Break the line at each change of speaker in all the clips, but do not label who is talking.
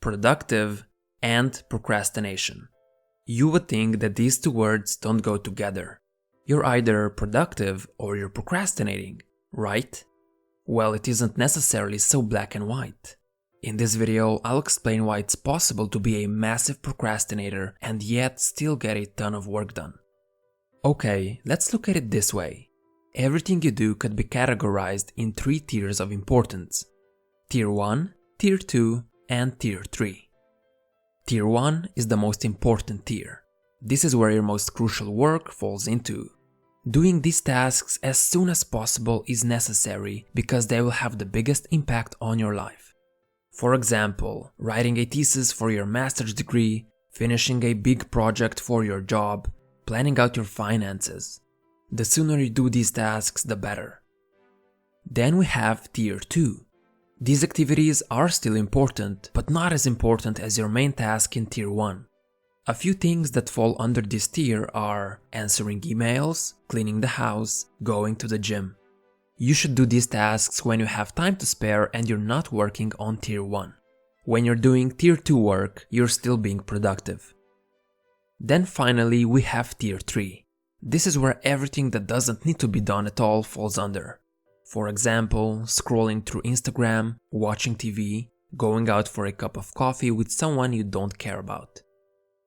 productive, and procrastination. You would think that these two words don't go together. You're either productive or you're procrastinating, right? Well, it isn't necessarily so black and white. In this video, I'll explain why it's possible to be a massive procrastinator and yet still get a ton of work done. Okay, let's look at it this way. Everything you do could be categorized in 3 tiers of importance. Tier 1, Tier 2, and Tier 3. Tier 1 is the most important tier. This is where your most crucial work falls into. Doing these tasks as soon as possible is necessary because they will have the biggest impact on your life. For example, writing a thesis for your master's degree, finishing a big project for your job, planning out your finances. The sooner you do these tasks, the better. Then we have Tier 2. These activities are still important, but not as important as your main task in Tier 1. A few things that fall under this tier are answering emails, cleaning the house, going to the gym. You should do these tasks when you have time to spare and you're not working on Tier 1. When you're doing Tier 2 work, you're still being productive. Then finally we have Tier 3. This is where everything that doesn't need to be done at all falls under. For example, scrolling through Instagram, watching TV, going out for a cup of coffee with someone you don't care about.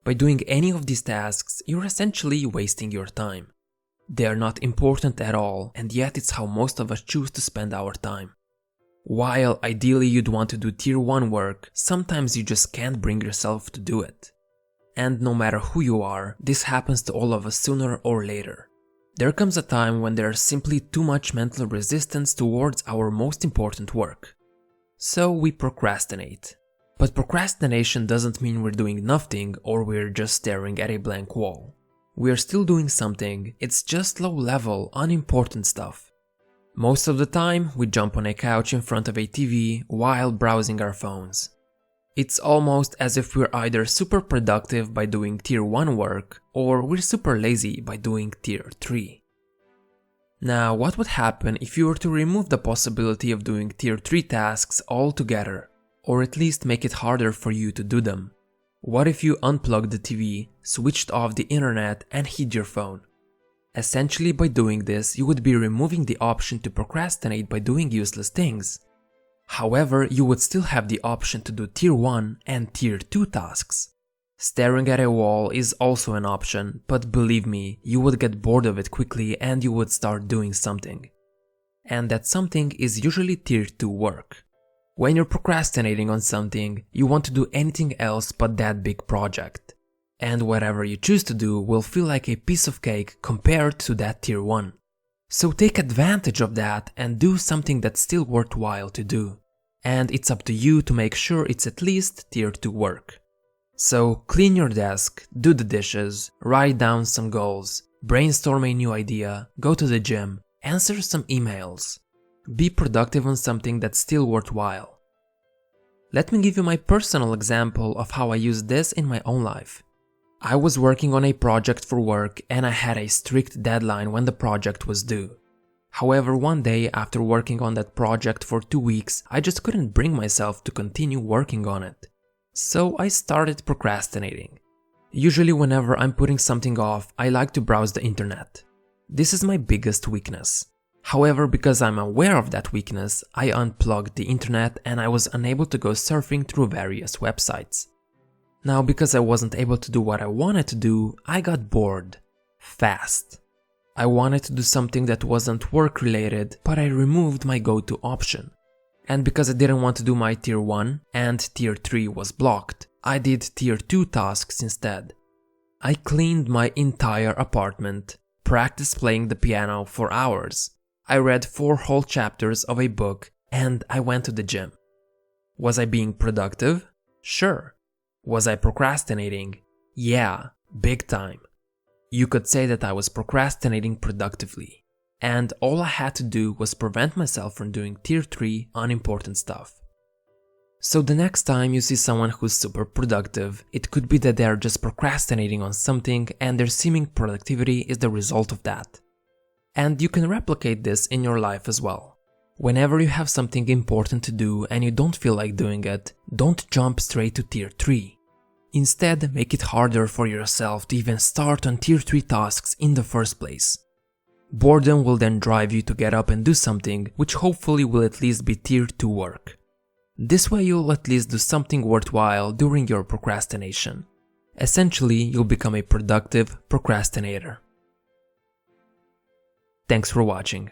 By doing any of these tasks, you're essentially wasting your time. They are not important at all, and yet it's how most of us choose to spend our time. While ideally you'd want to do Tier 1 work, sometimes you just can't bring yourself to do it. And no matter who you are, this happens to all of us sooner or later. There comes a time when there's simply too much mental resistance towards our most important work. So we procrastinate. But procrastination doesn't mean we're doing nothing or we're just staring at a blank wall. We're still doing something, it's just low-level, unimportant stuff. Most of the time, we jump on a couch in front of a TV while browsing our phones. It's almost as if we're either super productive by doing Tier 1 work, or we're super lazy by doing Tier 3. Now, what would happen if you were to remove the possibility of doing Tier 3 tasks altogether, or at least make it harder for you to do them? What if you unplugged the TV, switched off the internet, and hid your phone? Essentially, by doing this, you would be removing the option to procrastinate by doing useless things. However, you would still have the option to do Tier 1 and Tier 2 tasks. Staring at a wall is also an option, but believe me, you would get bored of it quickly and you would start doing something. And that something is usually Tier 2 work. When you're procrastinating on something, you want to do anything else but that big project. And whatever you choose to do will feel like a piece of cake compared to that Tier 1. So take advantage of that and do something that's still worthwhile to do. And it's up to you to make sure it's at least Tier 2 work. So clean your desk, do the dishes, write down some goals, brainstorm a new idea, go to the gym, answer some emails. Be productive on something that's still worthwhile. Let me give you my personal example of how I use this in my own life. I was working on a project for work and I had a strict deadline when the project was due. However, one day after working on that project for 2 weeks, I just couldn't bring myself to continue working on it. So I started procrastinating. Usually whenever I'm putting something off, I like to browse the internet. This is my biggest weakness. However, because I'm aware of that weakness, I unplugged the internet and I was unable to go surfing through various websites. Now, because I wasn't able to do what I wanted to do, I got bored. Fast. I wanted to do something that wasn't work related, but I removed my go-to option. And because I didn't want to do my Tier 1 and Tier 3 was blocked, I did Tier 2 tasks instead. I cleaned my entire apartment, practiced playing the piano for hours. I read 4 whole chapters of a book, and I went to the gym. Was I being productive? Sure. Was I procrastinating? Yeah, big time. You could say that I was procrastinating productively. And all I had to do was prevent myself from doing Tier 3 unimportant stuff. So the next time you see someone who's super productive, it could be that they're just procrastinating on something and their seeming productivity is the result of that. And you can replicate this in your life as well. Whenever you have something important to do and you don't feel like doing it, don't jump straight to tier 3. Instead, make it harder for yourself to even start on tier 3 tasks in the first place. Boredom will then drive you to get up and do something, which hopefully will at least be tier 2 work. This way you'll at least do something worthwhile during your procrastination. Essentially, you'll become a productive procrastinator. Thanks for watching.